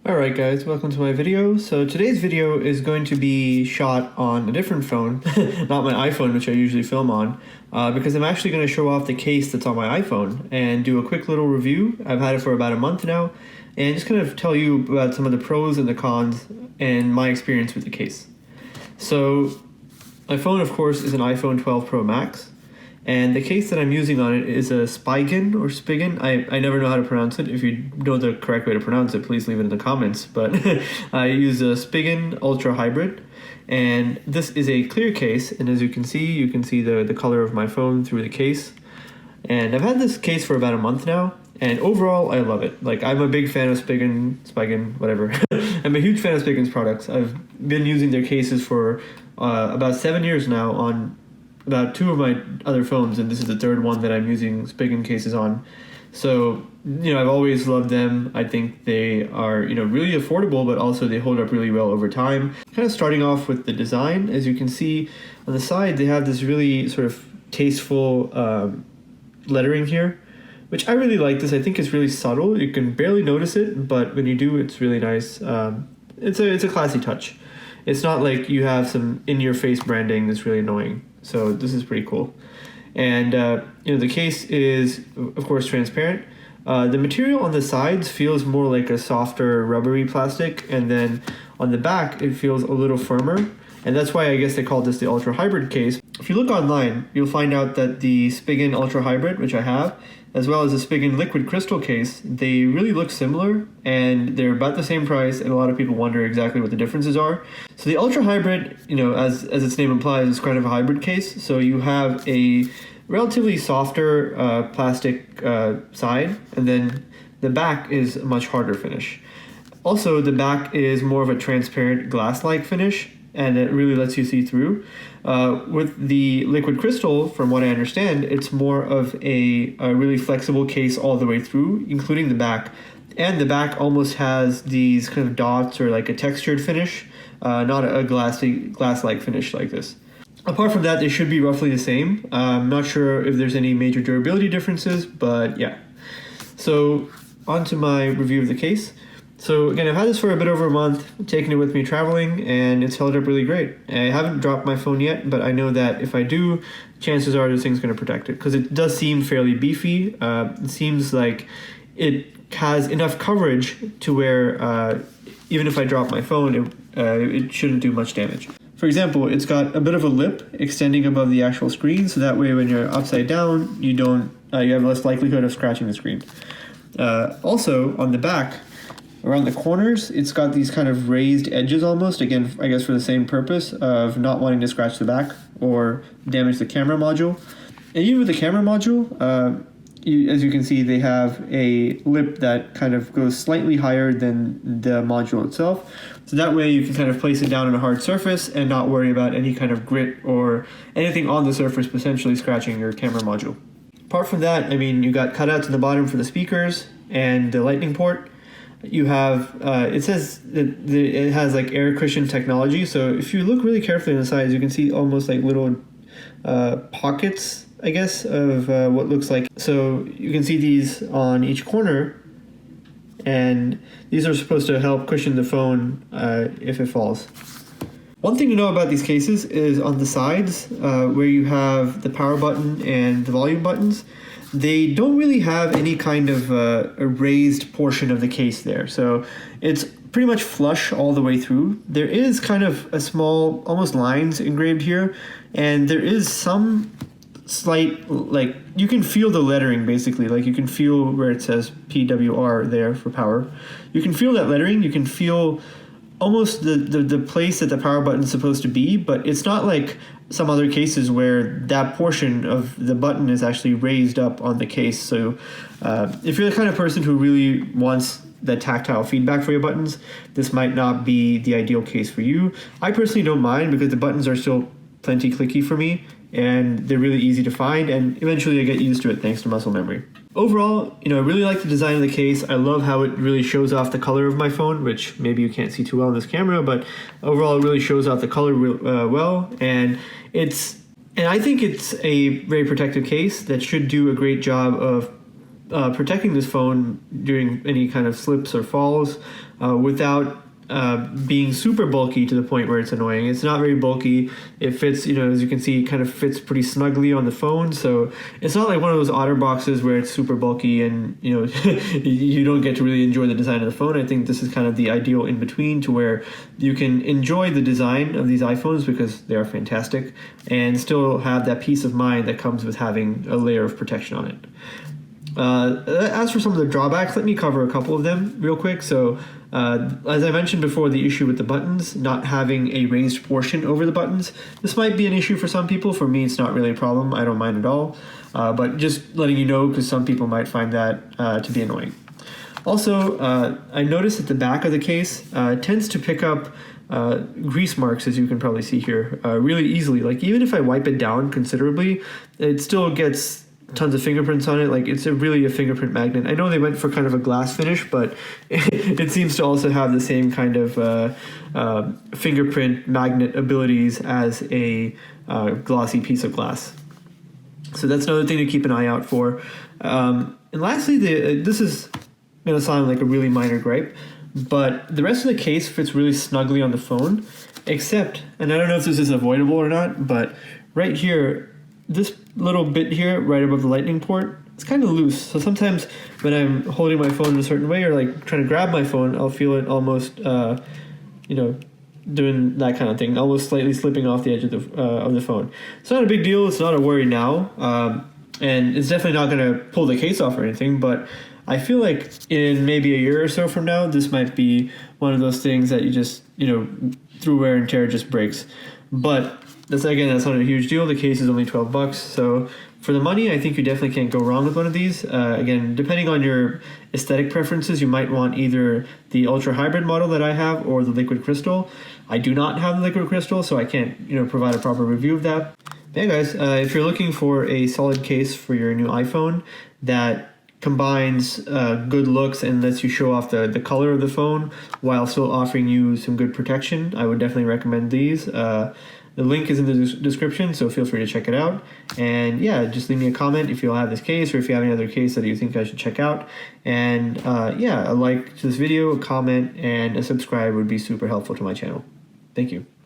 Alright guys, welcome to my video. So today's video is going to be shot on a different phone, not my iPhone, which I usually film on, because I'm actually going to show off the case that's on my iPhone and do a quick little review. I've had it for about a month now, and just kind of tell you about some of the pros and the cons and my experience with the case. So my phone, of course, is an iPhone 12 Pro Max. And the case that I'm using on it is a Spigen or Spigen. I never know how to pronounce it. If you know the correct way to pronounce it, please leave it in the comments. But I use a Spigen Ultra Hybrid. And this is a clear case. And as you can see the color of my phone through the case. And I've had this case for about a month now. And overall, I love it. Like, I'm a big fan of Spigen, whatever. I'm a huge fan of Spigen's products. I've been using their cases for about 7 years now on about two of my other phones, and this is the third one that I'm using Spigen cases on. So, I've always loved them. I think they are, really affordable, but also they hold up really well over time. Kind of starting off with the design, as you can see on the side, they have this really sort of tasteful lettering here, which I really like this. I think it's really subtle. You can barely notice it, but when you do, it's really nice. It's a classy touch. It's not like you have some in-your-face branding that's really annoying. So this is pretty cool. And, the case is, of course, transparent. The material on the sides feels more like a softer rubbery plastic. And then on the back, it feels a little firmer. And that's why I guess they called this the Ultra Hybrid case. If you look online, you'll find out that the Spigen Ultra Hybrid, which I have, as well as the Spigen Liquid Crystal case, they really look similar and they're about the same price, and a lot of people wonder exactly what the differences are. So the Ultra Hybrid, as its name implies, is kind of a hybrid case. So you have a relatively softer plastic side, and then the back is a much harder finish. Also, the back is more of a transparent glass-like finish, and it really lets you see through. With the liquid crystal, from what I understand, it's more of a really flexible case all the way through, including the back. And the back almost has these kind of dots or like a textured finish, not a glass-like finish like this. Apart from that, they should be roughly the same. I'm not sure if there's any major durability differences, but yeah. So on to my review of the case. So again, I've had this for a bit over a month, taking it with me traveling, and it's held up really great. I haven't dropped my phone yet, but I know that if I do, chances are this thing's going to protect it, because it does seem fairly beefy. It seems like it has enough coverage to where even if I drop my phone, it shouldn't do much damage. For example, it's got a bit of a lip extending above the actual screen, so that way when you're upside down, you have less likelihood of scratching the screen. Also, on the back, around the corners, it's got these kind of raised edges almost, again, I guess for the same purpose of not wanting to scratch the back or damage the camera module. And even with the camera module, as you can see, they have a lip that kind of goes slightly higher than the module itself. So that way you can kind of place it down on a hard surface and not worry about any kind of grit or anything on the surface potentially scratching your camera module. Apart from that, you got cutouts at the bottom for the speakers and the lightning port. You have, it says that it has like air cushion technology. So if you look really carefully on the sides, you can see almost like little pockets, I guess, of what looks like. So you can see these on each corner, and these are supposed to help cushion the phone if it falls. One thing to know about these cases is on the sides, where you have the power button and the volume buttons, they don't really have any kind of a raised portion of the case there. So it's pretty much flush all the way through. There is kind of a small, almost lines engraved here, and there is some slight, like, you can feel the lettering basically. Like, you can feel where it says PWR there for power. You can feel that lettering. You can feel almost the place that the power button is supposed to be, but it's not like some other cases where that portion of the button is actually raised up on the case. So if you're the kind of person who really wants the tactile feedback for your buttons, this might not be the ideal case for you. I personally don't mind because the buttons are still plenty clicky for me, and they're really easy to find, and eventually I get used to it thanks to muscle memory. Overall, I really like the design of the case. I love how it really shows off the color of my phone, which maybe you can't see too well in this camera, but overall it really shows off the color well, and I think it's a very protective case that should do a great job of protecting this phone during any kind of slips or falls without being super bulky to the point where it's annoying. It's not very bulky. It fits, as you can see, it kind of fits pretty snugly on the phone. So it's not like one of those otter boxes where it's super bulky and, you don't get to really enjoy the design of the phone. I think this is kind of the ideal in between to where you can enjoy the design of these iPhones because they are fantastic and still have that peace of mind that comes with having a layer of protection on it. As for some of the drawbacks, let me cover a couple of them real quick. So as I mentioned before, the issue with the buttons, not having a raised portion over the buttons. This might be an issue for some people. For me, it's not really a problem. I don't mind at all. But just letting you know, because some people might find that to be annoying. Also, I noticed that the back of the case tends to pick up grease marks, as you can probably see here, really easily. Like even if I wipe it down considerably, it still gets tons of fingerprints on it. Like it's really a fingerprint magnet. I know they went for kind of a glass finish, but it seems to also have the same kind of fingerprint magnet abilities as a glossy piece of glass. So that's another thing to keep an eye out for. And lastly, this is going to sound like a really minor gripe, but the rest of the case fits really snugly on the phone, except, and I don't know if this is avoidable or not, but right here, this little bit here right above the lightning port, it's kind of loose. So sometimes when I'm holding my phone in a certain way or like trying to grab my phone, I'll feel it almost, doing that kind of thing, almost slightly slipping off the edge of the phone. It's not a big deal. It's not a worry now. And it's definitely not going to pull the case off or anything, but I feel like in maybe a year or so from now, this might be one of those things that you just, through wear and tear just breaks. But that's not a huge deal. The case is only $12, so for the money, I think you definitely can't go wrong with one of these. Again, depending on your aesthetic preferences, you might want either the Ultra Hybrid model that I have or the Liquid Crystal. I do not have the Liquid Crystal, so I can't provide a proper review of that. Hey guys, if you're looking for a solid case for your new iPhone that combines good looks and lets you show off the color of the phone while still offering you some good protection, I would definitely recommend these. The link is in the description, so feel free to check it out. And yeah, just leave me a comment if you'll have this case or if you have any other case that you think I should check out. And a like to this video, a comment, and a subscribe would be super helpful to my channel. Thank you.